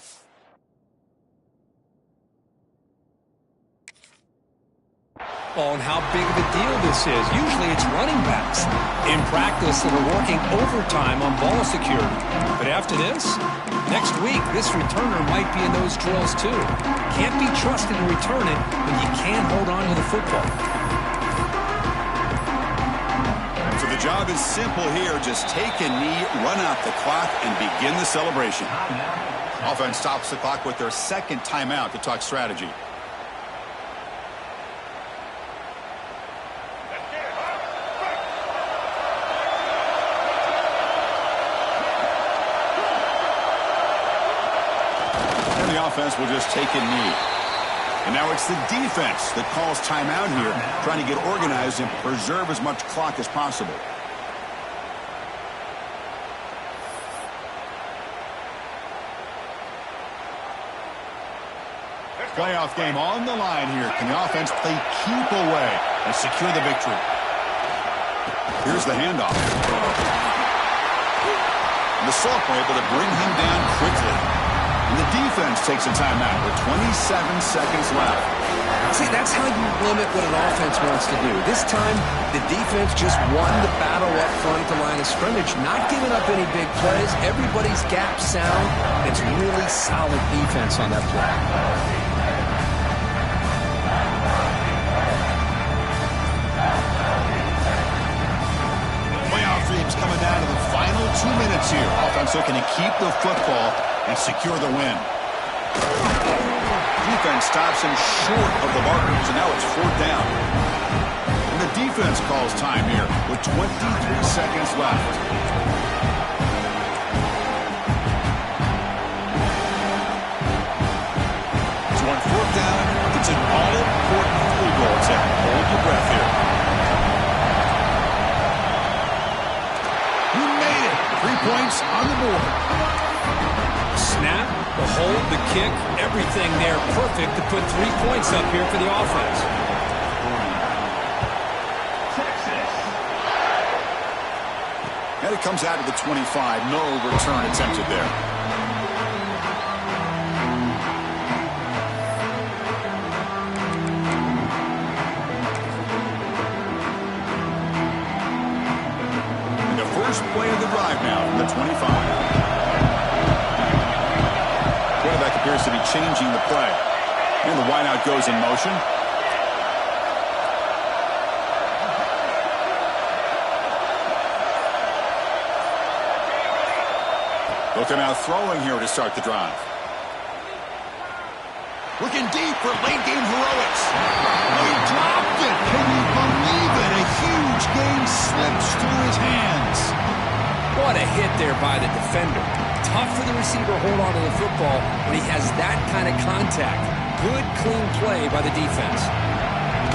and how big of a deal this is. Usually it's running backs in practice that are working overtime on ball security. But after this, next week, this returner might be in those drills too. Can't be trusted to return it when you can't hold on to the football. So the job is simple here. Just take a knee, run out the clock, and begin the celebration. Offense stops the clock with their second timeout to talk strategy. And the offense will just take a knee. And now it's the defense that calls timeout here, trying to get organized and preserve as much clock as possible. Playoff game on the line here. Can the offense play keep away and secure the victory? Here's the handoff. And the sophomore able to bring him down quickly. And the defense takes a timeout with 27 seconds left. See, that's how you limit what an offense wants to do. This time, the defense just won the battle up front at the line of scrimmage, not giving up any big plays. Everybody's gap sound. It's really solid defense on that play. Coming down to the final 2 minutes here. Offense looking to keep the football and secure the win. Defense stops him short of the markers, and now it's 4th down. And the defense calls time here with 23 seconds left. So on 4th down, it's an all-important field goal attempt. Hold your breath here. 3 points on the board. Snap, the hold, the kick, everything there perfect to put 3 points up here for the offense. And it comes out to the 25. No return attempted there. Play of the drive now from the 25. Quarterback appears to be changing the play. And the wideout goes in motion. Looking out throwing here to start the drive. Looking deep for late game heroics. He dropped it. Can you believe it? A huge game slips through his hands. What a hit there by the defender. Tough for the receiver to hold on to the football when he has that kind of contact. Good, clean play by the defense.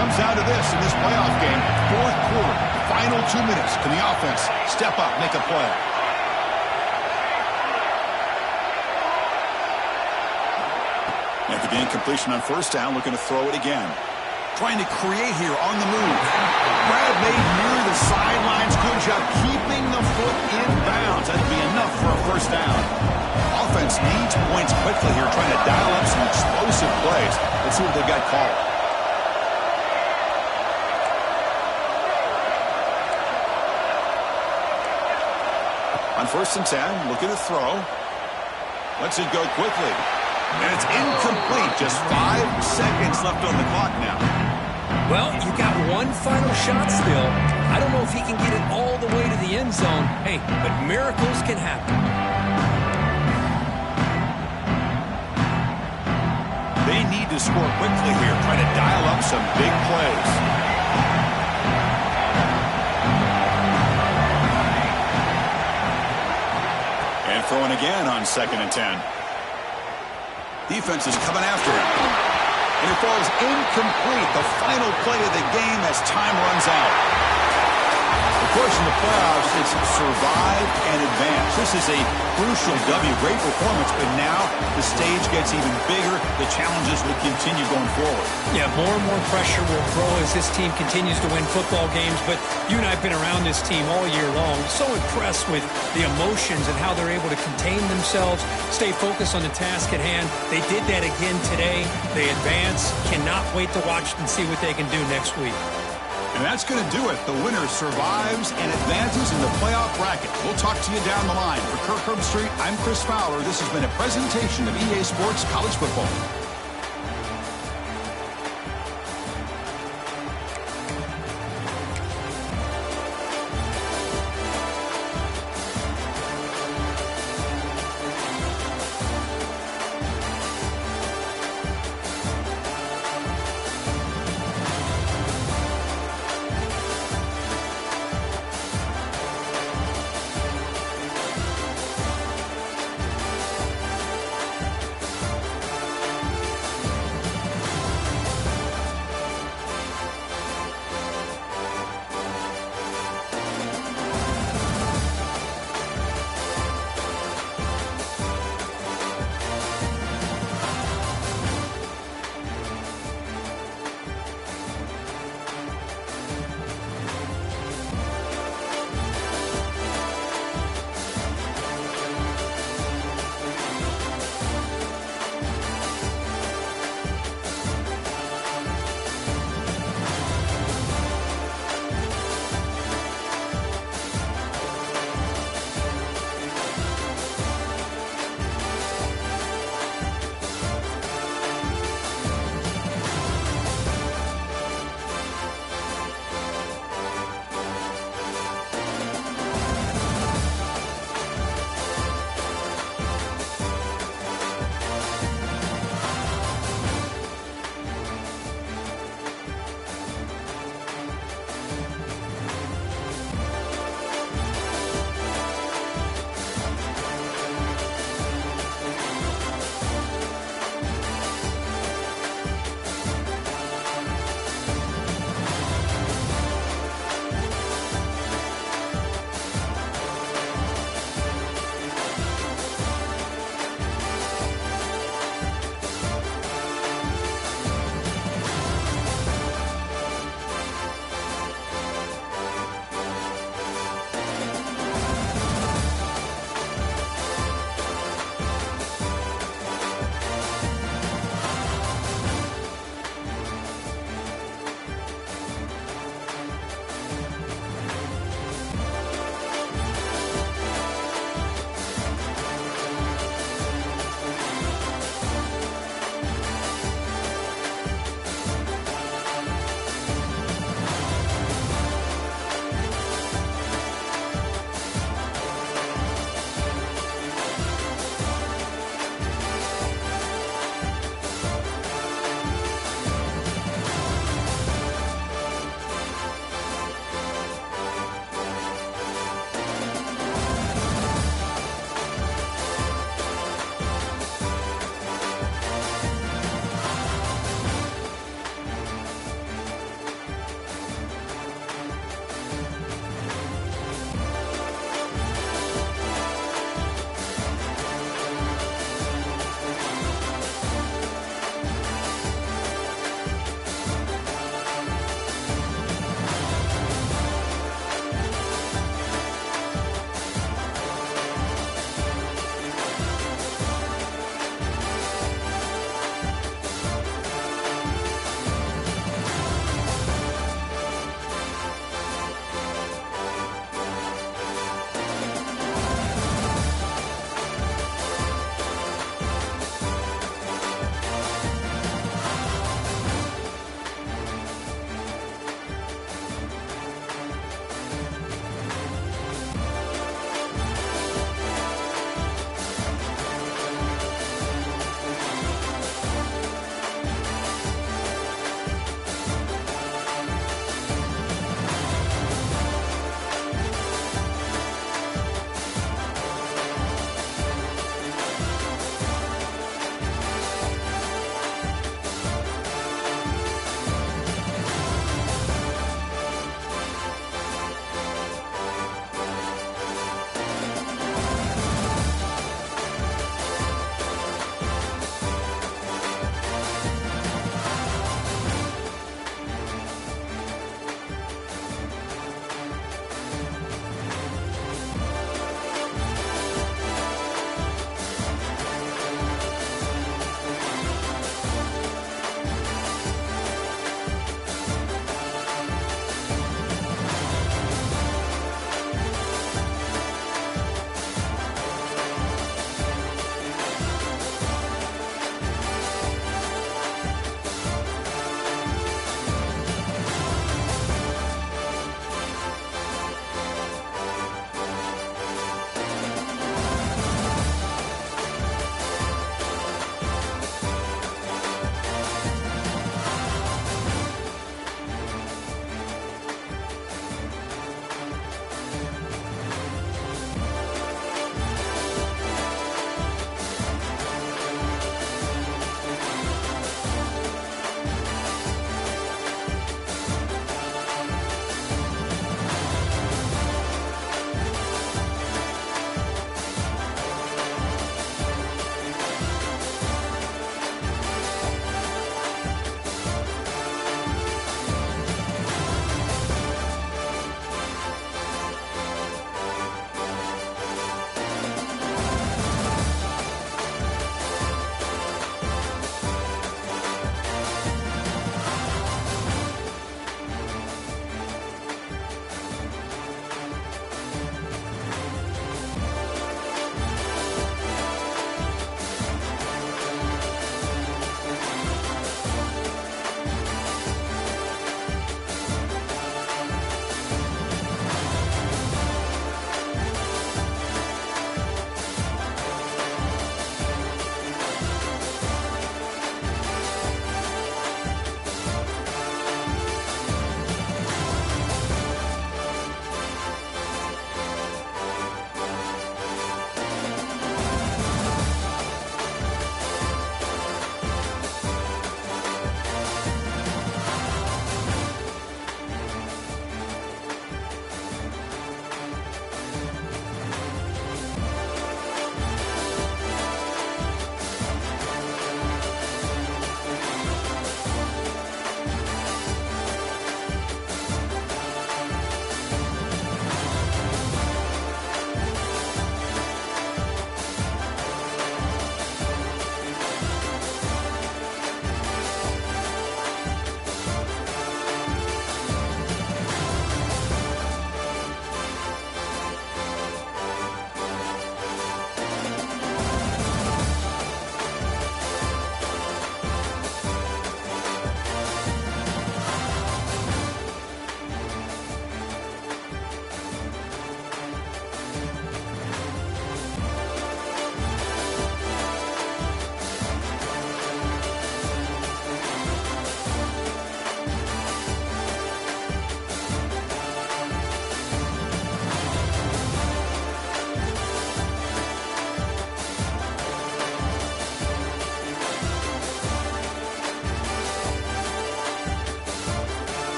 Comes down to this in this playoff game. Fourth quarter, final 2 minutes. Can the offense step up, make a play? After the incompletion on first down, looking to throw it again. Trying to create here on the move. Brad made near the sidelines. Good job keeping the foot in bounds. That'd be enough for a first down. Offense needs points quickly here, trying to dial up some explosive plays. Let's see what they've got called. On 1st and 10, looking to throw. Lets it go quickly. And it's incomplete. Just 5 seconds left on the clock now. Well, you got one final shot still. I don't know if he can get it all the way to the end zone. Hey, but miracles can happen. They need to score quickly here, trying to dial up some big plays. And throwing again on 2nd and 10. Defense is coming after him. And it falls incomplete. The final play of the game as time runs out. Of course, in the playoffs, it's survive and advance. This is a crucial W. Great performance, but now the stage gets even bigger. The challenges will continue going forward. Yeah, more and more pressure will grow as this team continues to win football games. But you and I have been around this team all year long. So impressed with the emotions and how they're able to contain themselves, stay focused on the task at hand. They did that again today. They advance. Cannot wait to watch and see what they can do next week. And that's going to do it. The winner survives and advances in the playoff bracket. We'll talk to you down the line. For Kirk Herbstreit, I'm Chris Fowler. This has been a presentation of EA Sports College Football.